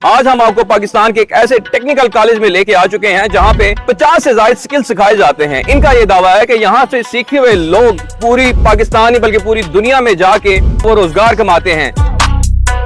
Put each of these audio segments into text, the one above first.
आज हम आपको पाकिस्तान के एक ऐसे टेक्निकल कॉलेज में लेके आ चुके हैं जहां पे 50 से ज्यादा स्किल सिखाए जाते हैं। इनका ये दावा है कि यहाँ से सीखे हुए लोग पूरी पाकिस्तान ही बल्कि पूरी दुनिया में जाके वो रोजगार कमाते हैं।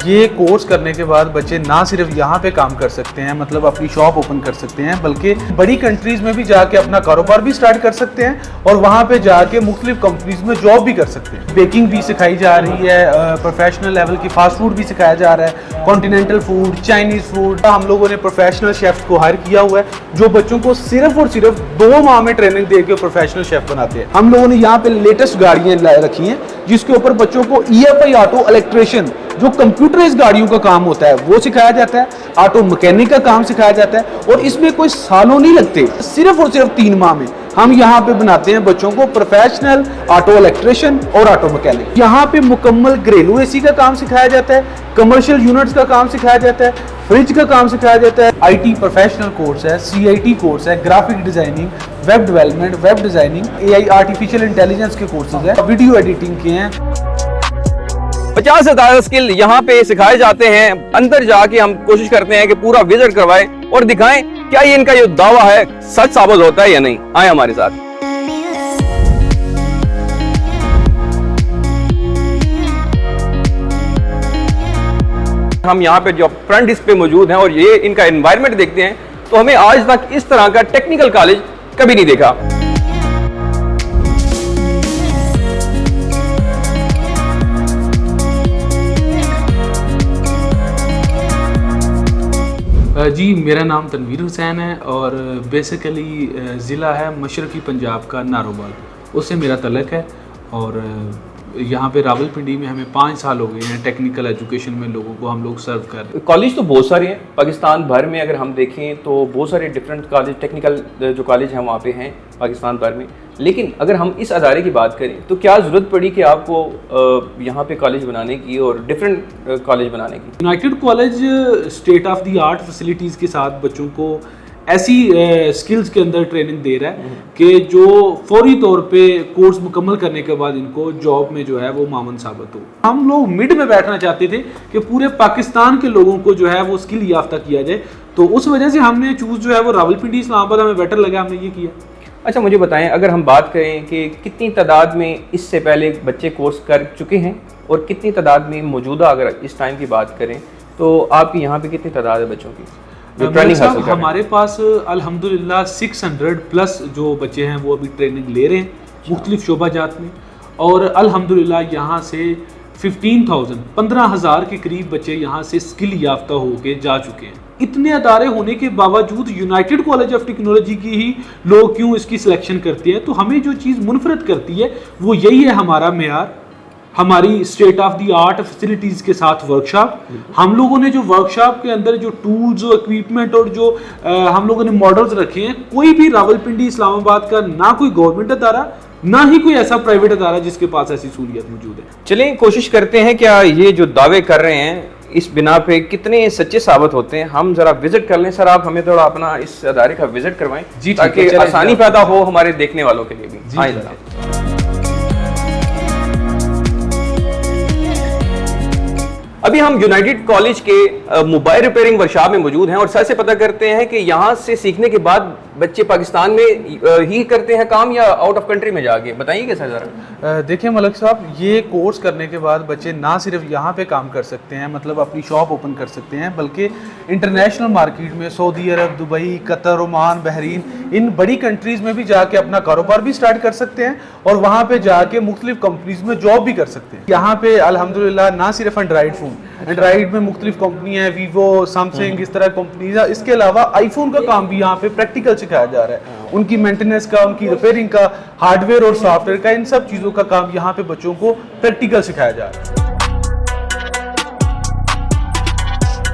ये कोर्स करने के बाद बच्चे ना सिर्फ यहाँ पे काम कर सकते हैं, मतलब अपनी शॉप ओपन कर सकते हैं, बल्कि बड़ी कंट्रीज में भी जाके अपना कारोबार भी स्टार्ट कर सकते हैं और वहाँ पे जाके मुख्तलिफ कंपनीज में जॉब भी कर सकते हैं। बेकिंग भी सिखाई जा रही है, प्रोफेशनल लेवल की फास्ट फूड भी सिखाया जा रहा है, कॉन्टिनेंटल फूड, चाइनीज फूड। हम लोगों ने प्रोफेशनल शेफ को हायर किया हुआ है जो बच्चों को सिर्फ और सिर्फ 2 माह में ट्रेनिंग दे के प्रोफेशनल शेफ बनाते हैं। हम लोगों ने यहाँ पे लेटेस्ट गाड़ियाँ रखी हैं जिसके ऊपर बच्चों को EFI ऑटो इलेक्ट्रिशियन जो कंप्यूटराइज्ड गाड़ियों का काम होता है वो सिखाया जाता है, ऑटो मैकेनिक का काम सिखाया जाता है और इसमें कोई सालों नहीं लगते, सिर्फ और सिर्फ 3 माह में हम यहाँ पे बनाते हैं बच्चों को प्रोफेशनल ऑटो इलेक्ट्रिशियन और ऑटो मैकेनिक। यहाँ पे मुकम्मल घरेलू AC का काम सिखाया जाता है, कमर्शियल यूनिट्स का काम सिखाया जाता है, फ्रिज का काम सिखाया जाता है, IT प्रोफेशनल कोर्स है, CIT कोर्स है, graphic designing, web development, web designing, AI artificial intelligence के कोर्सेज है, वीडियो एडिटिंग के हैं। 50 से ज्यादा स्किल यहाँ पे सिखाए जाते हैं। अंदर जाके हम कोशिश करते हैं कि पूरा विजिट करवाएं और दिखाएं क्या ये इनका जो दावा है सच साबित होता है या नहीं। आए हमारे साथ। हम यहाँ पे जो फ्रंट डिस्क पे मौजूद हैं और ये इनका एनवायरनमेंट देखते हैं तो हमें आज तक इस तरह का टेक्निकल कॉलेज कभी नहीं देखा। जी, मेरा नाम तनवीर हुसैन है और बेसिकली ज़िला है मशरक़ी पंजाब का नारोबाग, उससे मेरा तल्लुक़ है। और यहाँ पे रावलपिंडी में हमें 5 साल हो गए हैं टेक्निकल एजुकेशन में लोगों को हम लोग सर्व कर रहे हैं। कॉलेज तो बहुत सारे हैं पाकिस्तान भर में, अगर हम देखें तो बहुत सारे डिफरेंट कॉलेज टेक्निकल जो कॉलेज हैं वहाँ पे हैं पाकिस्तान भर में। लेकिन अगर हम इस अदारे की बात करें तो क्या ज़रूरत पड़ी कि आपको यहाँ पे कॉलेज बनाने की और डिफरेंट कॉलेज बनाने की? United college state of the art facilities के साथ बच्चों को ऐसी स्किल्स के अंदर ट्रेनिंग दे रहा है कि जो फौरी तौर पे कोर्स मुकम्मल करने के बाद इनको जॉब में जो है वो मामन साबित हो। हम लोग मिड में बैठना चाहते थे कि पूरे पाकिस्तान के लोगों को जो है वो स्किल याफ्ता किया जाए, तो उस वजह से हमने चूज़ जो है वो रावलपिंडी इस्लामाबाद हमें बेटर लगा, हमने ये किया। अच्छा, मुझे बताएं, अगर हम बात करें कि कितनी तादाद में इससे पहले बच्चे कोर्स कर चुके हैं और कितनी तादाद में मौजूदा, अगर इस टाइम की बात करें तो आपकी यहाँ पे कितनी तादाद है बच्चों की जो ट्रेनिंग हासिल कर रहे हैं? हमारे पास अल्हम्दुलिल्लाह 600 प्लस जो बच्चे हैं वो अभी ट्रेनिंग ले रहे हैं मुख्तलिफ शोबाजात में, और अल्हम्दुलिल्लाह यहाँ से 15,000 के करीब बच्चे यहाँ से स्किल याफ्ता होके जा चुके हैं। इतने अदारे होने के बावजूद यूनाइटेड कॉलेज ऑफ टेक्नोलॉजी की ही लोग क्यों इसकी सिलेक्शन करते हैं? तो हमें जो चीज़ मुनफरद करती है वो यही है हमारा मेयार, हमारी state of the art facilities के साथ वर्कशॉप। हम लोगों ने जो वर्कशॉप के अंदर जो टूल्स और इक्विपमेंट और जो हम लोगों ने मॉडल्स रखे हैं, कोई भी रावलपिंडी इस्लामाबाद का ना कोई गवर्नमेंट अदारा ना ही कोई ऐसा प्राइवेट अदारा जिसके पास ऐसी सहूलियत मौजूद है। चलें कोशिश करते हैं क्या ये जो दावे कर रहे हैं इस बिना पे कितने सच्चे साबित होते हैं। हम जरा विजिट कर लें। सर, आप हमें थोड़ा अपना इस अदारे का विजिट करवाएं जी, ताकि आसानी पैदा हो हमारे देखने वालों के लिए भी। हाँ जरा। अभी हम यूनाइटेड कॉलेज के मोबाइल रिपेयरिंग वर्कशॉप में मौजूद हैं और सर से पता करते हैं कि यहाँ से सीखने के बाद बच्चे पाकिस्तान में ही करते हैं काम या आउट ऑफ कंट्री में जाके, बताइए सर जरा। देखिए मलक साहब, ये कोर्स करने के बाद बच्चे ना सिर्फ यहाँ पे काम कर सकते हैं, मतलब अपनी शॉप ओपन कर सकते हैं, बल्कि इंटरनेशनल मार्केट में सऊदी अरब, दुबई, कतर, ओमान, बहरीन, इन बड़ी कंट्रीज में भी जाके अपना कारोबार भी स्टार्ट कर सकते हैं और वहाँ पे जाके मुख्तलिफ कंपनीज में जॉब भी कर सकते हैं। यहाँ पे अल्हम्दुलिल्लाह ना सिर्फ एंड्राइड में मुख्तलिफ कंपनी है, वीवो, सैमसंग, इस तरह कंपनीज है। इसके अलावा आईफोन का काम भी यहाँ पे प्रैक्टिकल सिखाया जा रहा है, उनकी मेंटेनेंस का, उनकी रिपेयरिंग का, हार्डवेयर और सॉफ्टवेयर का, इन सब चीज़ों का काम यहाँ पे बच्चों को प्रैक्टिकल सिखाया जा रहा है।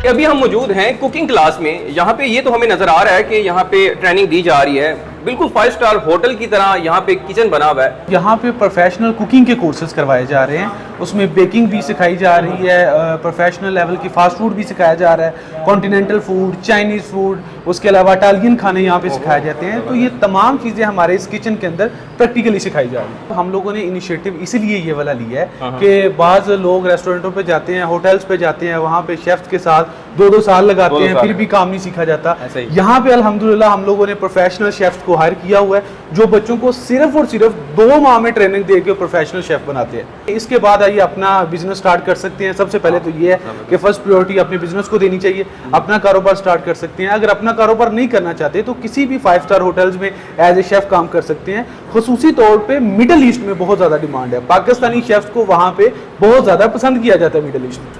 अभी हम मौजूद हैं कुकिंग क्लास में। यहाँ पे ये तो हमें नजर आ रहा है कि यहाँ पे ट्रेनिंग दी जा रही है, बिल्कुल 5 स्टार होटल की तरह यहाँ पे किचन बना हुआ है। यहाँ पे प्रोफेशनल कुकिंग के कोर्सेज करवाए जा रहे हैं, उसमें बेकिंग भी सिखाई जा रही है, प्रोफेशनल लेवल की फास्ट फूड भी सिखाया जा रहा है, कॉन्टिनेंटल फूड, चाइनीज़ फूड, उसके अलावा इटालियन खाने यहाँ पे सिखाए जाते हैं। तो ये तमाम चीज़ें हमारे इस किचन के अंदर प्रैक्टिकली सिखाई जा रही है। हम लोगों ने इनिशिएटिव इसलिए ये वाला लिया है कि बाज़ लोग रेस्टोरेंटों पे जाते हैं, होटल्स पे जाते हैं, वहाँ पे शेफ्स के साथ 2-2 साल लगाते 2-2 हैं, साल फिर भी काम नहीं सीखा जाता। ऐसा ही। यहाँ पे अल्हम्दुलिल्लाह हम लोगों ने प्रोफेशनल शेफ्स को हायर किया हुआ है, जो बच्चों को सिर्फ और सिर्फ 2 माह में ट्रेनिंग दे के प्रोफेशनल शेफ बनाते हैं। इसके बाद आइए अपना बिजनेस स्टार्ट कर सकते हैं। सबसे पहले तो ये है कि फर्स्ट प्रायोरिटी अपने बिजनेस को देनी चाहिए, अपना कारोबार स्टार्ट कर सकते हैं। अगर अपना कारोबार नहीं करना चाहते तो किसी भी 5 स्टार होटल्स में एज ए शेफ काम कर सकते हैं। खुसूसी तौर पे मिडिल ईस्ट में बहुत ज़्यादा डिमांड है, पाकिस्तानी शेफ्स को वहाँ पे बहुत ज़्यादा पसंद किया जाता है मिडिल ईस्ट में।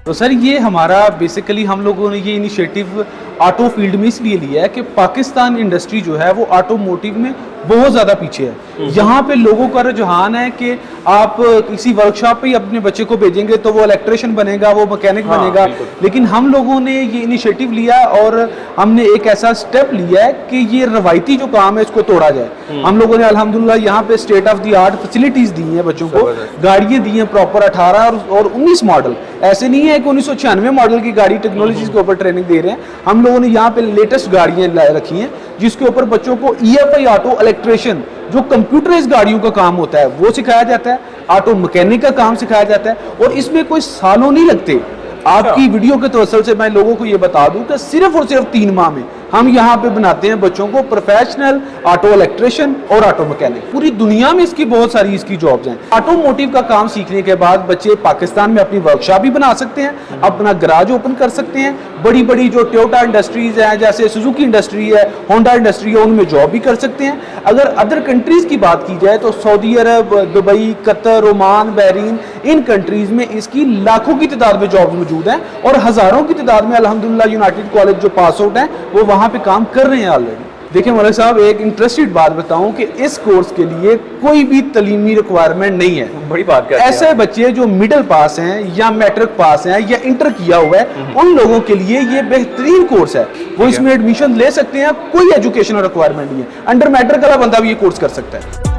तो सर ये हमारा बेसिकली हम लोगों ने ये इनिशिएटिव ऑटो फील्ड में इसलिए लिया है कि पाकिस्तान इंडस्ट्री जो है वो ऑटोमोटिव में बहुत ज़्यादा पीछे है। यहाँ पे लोगों का रुझान है कि आप किसी वर्कशॉप पे ही अपने बच्चे को भेजेंगे तो वो इलेक्ट्रिशियन बनेगा, वो मैकेनिक बनेगा। लेकिन हम लोगों ने ये इनिशिएटिव लिया और हमने एक ऐसा स्टेप लिया है कि ये रवायती जो काम है इसको तोड़ा जाए। हम लोगों ने अल्हम्दुलिल्लाह यहाँ पे state of the art facilities दी हैं बच्चों को, गाड़ियाँ दी हैं प्रॉपर 18 और 19 मॉडल। ऐसे नहीं है कि 1996 मॉडल की गाड़ी टेक्नोलॉजीज के ऊपर ट्रेनिंग दे रहे हैं। हम लोगों ने यहाँ पे लेटेस्ट गाड़ियाँ रखी हैं जिसके ऊपर बच्चों को EFI ऑटो इलेक्ट्रिशियन जो कंप्यूटराइज गाड़ियों का काम होता है वो सिखाया जाता है, ऑटो मैकेनिक का काम सिखाया जाता है और इसमें कोई सालों नहीं लगते। आपकी वीडियो के तवसल से मैं लोगों को ये बता दूं कि सिर्फ और सिर्फ 3 माह में हम यहाँ पे बनाते हैं बच्चों को प्रोफेशनल ऑटो इलेक्ट्रिशियन और ऑटो मैकेनिक। पूरी दुनिया में इसकी बहुत सारी इसकी जॉब्स हैं। ऑटोमोटिव का काम सीखने के बाद बच्चे पाकिस्तान में अपनी वर्कशॉप भी बना सकते हैं, अपना गराज ओपन कर सकते हैं। बड़ी बड़ी जो टोयोटा इंडस्ट्रीज हैं जैसे सुजुकी इंडस्ट्री है, होंडा इंडस्ट्री है, उनमें जॉब भी कर सकते हैं। अगर अदर कंट्रीज की बात की जाए तो सऊदी अरब, दुबई, कतर, ओमान, बहरीन, इन कंट्रीज में इसकी लाखों की तादाद में जॉब मौजूद हैं और हजारों की तादाद में अल्हम्दुलिल्लाह यूनाइटेड कॉलेज जो पास आउट हैं वो वहाँ पे काम कर रहे हैं ऑलरेडी। देखिए मौलवी साहब, एक इंटरेस्टेड बात बताऊं कि इस कोर्स के लिए कोई भी तलीमी रिक्वायरमेंट नहीं है। बड़ी बात कर ऐसे बच्चे जो मिडिल पास हैं या मैट्रिक पास हैं या इंटर किया हुआ है उन लोगों के लिए ये बेहतरीन कोर्स है। वो इसमें एडमिशन ले सकते हैं, कोई एजुकेशनल रिक्वायरमेंट नहीं है। अंडर मैट्रिक वाला बंदा भी ये कोर्स कर सकता है।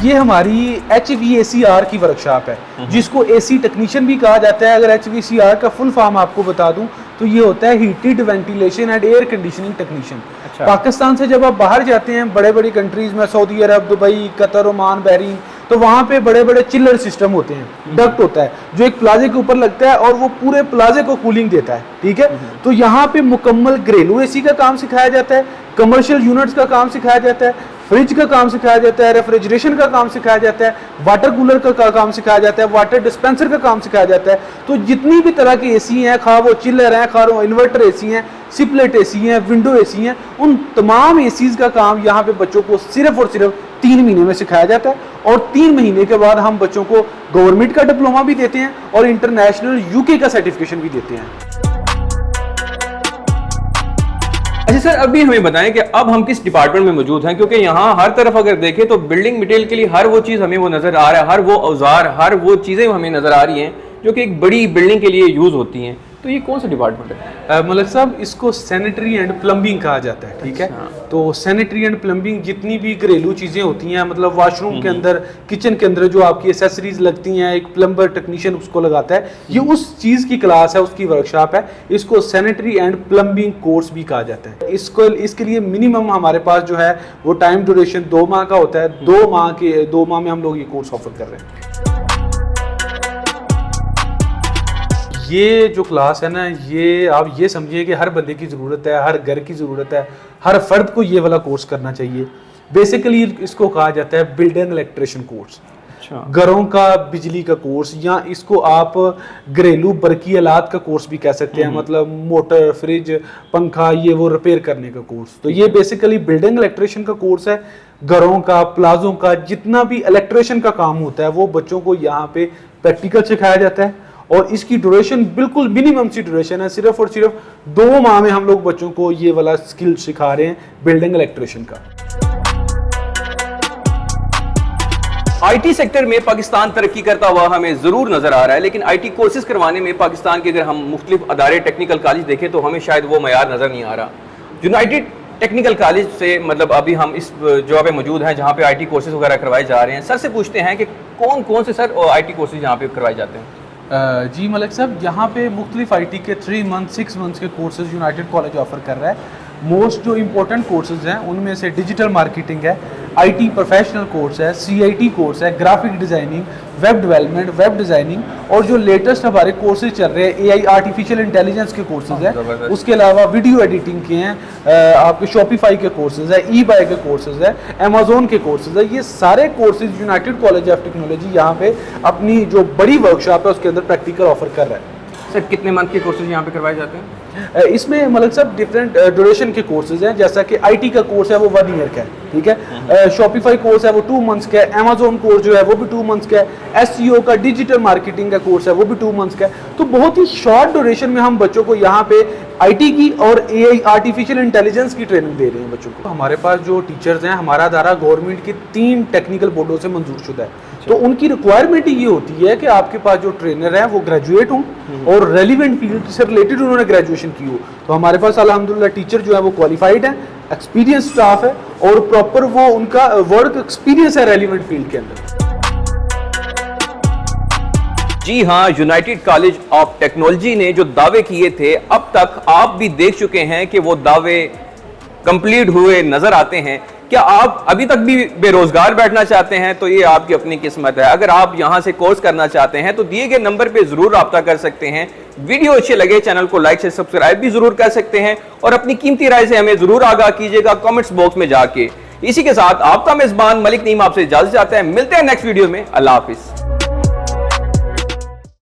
ये हमारी HVACR की वर्कशॉप है जिसको AC टेक्नीशियन भी कहा जाता है। अगर HVACR का फुल फॉर्म आपको बता दूं तो ये होता है heated ventilation and air conditioning technician. Pakistan से जब आप बाहर जाते हैं बड़े बड़ी कंट्रीज में, सऊदी अरब, दुबई, कतर, ओमान, बहरीन, तो वहाँ पे बड़े बड़े चिल्लर सिस्टम होते हैं, डक्ट होता है जो एक प्लाजे के ऊपर लगता है और वो पूरे प्लाजे को कूलिंग देता है। ठीक है, तो यहाँ पे मुकम्मल घरेलू AC का काम सिखाया जाता है, कमर्शियल यूनिट्स का काम सिखाया जाता है, फ्रिज का काम सिखाया जाता है, रेफ्रिजरेशन का काम सिखाया जाता है, वाटर कूलर का काम सिखाया जाता है, वाटर डिस्पेंसर का काम सिखाया जाता है। तो जितनी भी तरह के AC हैं, खा वो चिल्लर हैं, खा वो इन्वर्टर AC हैं, सिपलेट AC हैं, विंडो AC हैं, उन तमाम ACs का काम यहाँ पे बच्चों को सिर्फ और सिर्फ 3 महीने में सिखाया जाता है। और 3 महीने के बाद हम बच्चों को गवर्नमेंट का डिप्लोमा भी देते हैं और इंटरनेशनल UK का सर्टिफिकेशन भी देते हैं। अच्छा सर, अभी हमें बताएं कि अब हम किस डिपार्टमेंट में मौजूद हैं, क्योंकि यहाँ हर तरफ अगर देखें तो बिल्डिंग मटेरियल के लिए हर वो चीज़ हमें वो नज़र आ रहा है, हर वो औजार, हर वो चीज़ें हमें नज़र आ रही हैं जो कि एक बड़ी बिल्डिंग के लिए यूज़ होती हैं। तो ये कौन सा डिपार्टमेंट है? मलिक साहब, इसको सैनिटरी एंड प्लम्बिंग कहा जाता है। ठीक है, तो सैनिटरी एंड प्लम्बिंग जितनी भी घरेलू चीज़ें होती हैं, मतलब वॉशरूम के अंदर, किचन के अंदर जो आपकी एसेसरीज लगती हैं, एक प्लम्बर टेक्नीशियन उसको लगाता है, ये उस चीज़ की क्लास है, उसकी वर्कशॉप है। इसको सैनिटरी एंड प्लम्बिंग कोर्स भी कहा जाता है। इसके लिए मिनिमम हमारे पास जो है वो टाइम ड्यूरेशन 2 माह का होता है। 2 माह में हम लोग ये कोर्स ऑफर कर रहे हैं। ये जो क्लास है ना, ये आप ये समझिए कि हर बंदे की ज़रूरत है, हर घर की ज़रूरत है, हर फर्द को ये वाला कोर्स करना चाहिए। बेसिकली इसको कहा जाता है बिल्डिंग इलेक्ट्रिशियन कोर्स। घरों का बिजली का कोर्स, या इसको आप घरेलू बरकी आलात का कोर्स भी कह सकते हैं, मतलब मोटर, फ्रिज, पंखा, ये वो रिपेयर करने का कोर्स। तो ये बेसिकली बिल्डिंग इलेक्ट्रिशियन का कोर्स है। घरों का, प्लाजों का, जितना भी इलेक्ट्रिशियन का काम होता है वो बच्चों को यहाँ पे प्रैक्टिकल सिखाया जाता है। और इसकी ड्यूरेशन बिल्कुल मिनिमम सी ड्यूरेशन है, सिर्फ और सिर्फ 2 माह में हम लोग बच्चों को ये वाला स्किल सिखा रहे हैं बिल्डिंग इलेक्ट्रिशियन का। IT सेक्टर में पाकिस्तान तरक्की करता हुआ हमें ज़रूर नज़र आ रहा है, लेकिन IT कोर्सेज करवाने में पाकिस्तान के अगर हम मुख्तलिफ अदारे टेक्निकल कॉलेज देखें तो हमें शायद वो मयार नज़र नहीं आ रहा। यूनाइटेड टेक्निकल कॉलेज से मतलब अभी हम इस जगह पे मौजूद हैं जहाँ पे IT कोर्सेज वगैरह करवाए जा रहे हैं। सर से पूछते हैं कि कौन कौन से सर IT कोर्सेज यहाँ पे करवाए जाते हैं? जी मलिक साहब, यहाँ पे मुख्तलिफ IT के 3 मंथ 6 मंथ्स के कोर्सेज यूनाइटेड कॉलेज ऑफर कर रहा है। मोस्ट जो इम्पोर्टेंट कोर्सेज हैं उनमें से डिजिटल मार्केटिंग है, आईटी प्रोफेशनल कोर्स है, सीआईटी कोर्स है, graphic designing, web development, web designing और जो लेटेस्ट हमारे कोर्सेज चल रहे हैं एआई आर्टिफिशियल इंटेलिजेंस के कोर्सेज हैं, उसके अलावा वीडियो एडिटिंग के हैं, आपके शॉपिफाई के कोर्सेज है, ई बाय के कोर्सेज है, अमेजोन के कोर्सेज है। ये सारे courses United college of technology यहाँ पे अपनी जो बड़ी वर्कशॉप है उसके अंदर प्रैक्टिकल ऑफर कर रहा है। सर कितने मंथ के कोर्सेज यहाँ पे करवाए जाते हैं? इसमें मतलब सब डिफरेंट ड्यूरेशन के कोर्सेज हैं, जैसा कि आईटी का कोर्स है वो 1 ईयर का है, ठीक है। शॉपिफाई कोर्स है वो 2 मंथ्स का है, अमेजोन कोर्स जो है वो भी 2 मंथ्स का है, एसईओ का डिजिटल मार्केटिंग का कोर्स है वो भी 2 मंथ्स का है। तो बहुत ही शॉर्ट ड्यूरेशन में हम बच्चों को यहाँ पे आईटी की और एआई आर्टिफिशियल इंटेलिजेंस की ट्रेनिंग दे रहे हैं बच्चों को। हमारे पास जो टीचर्स हैं, हमारा अदारा गवर्नमेंट के 3 टेक्निकल बोर्डों से मंजूर शुदा है, तो उनकी रिक्वायरमेंट ये होती है कि आपके पास जो ट्रेनर हैं वो ग्रेजुएट हों और रेलिवेंट फील्ड से रिलेटेड उन्होंने ग्रेजुएशन की हो। तो हमारे पास अल्हम्दुलिल्लाह टीचर जो है वो क्वालिफाइड है, एक्सपीरियंस स्टाफ है और प्रॉपर वो उनका वर्क एक्सपीरियंस है रेलिवेंट फील्ड के अंदर। जी हाँ, यूनाइटेड कॉलेज ऑफ टेक्नोलॉजी ने जो दावे किए थे अब तक आप भी देख चुके हैं कि वो दावे कंप्लीट हुए नजर आते हैं। क्या आप अभी तक भी बेरोजगार बैठना चाहते हैं तो ये आपकी अपनी किस्मत है। अगर आप यहां से कोर्स करना चाहते हैं तो दिए गए नंबर पे जरूर रब्ता कर सकते हैं। वीडियो अच्छे लगे चैनल को लाइक से सब्सक्राइब भी जरूर कर सकते हैं और अपनी कीमती राय से हमें जरूर आगाह कीजिएगा कमेंट्स बॉक्स में जाके। इसी के साथ आपका मेजबान मलिक नईम आपसे इजाजत चाहता है। मिलते हैं नेक्स्ट वीडियो में। अल्लाह हाफिज।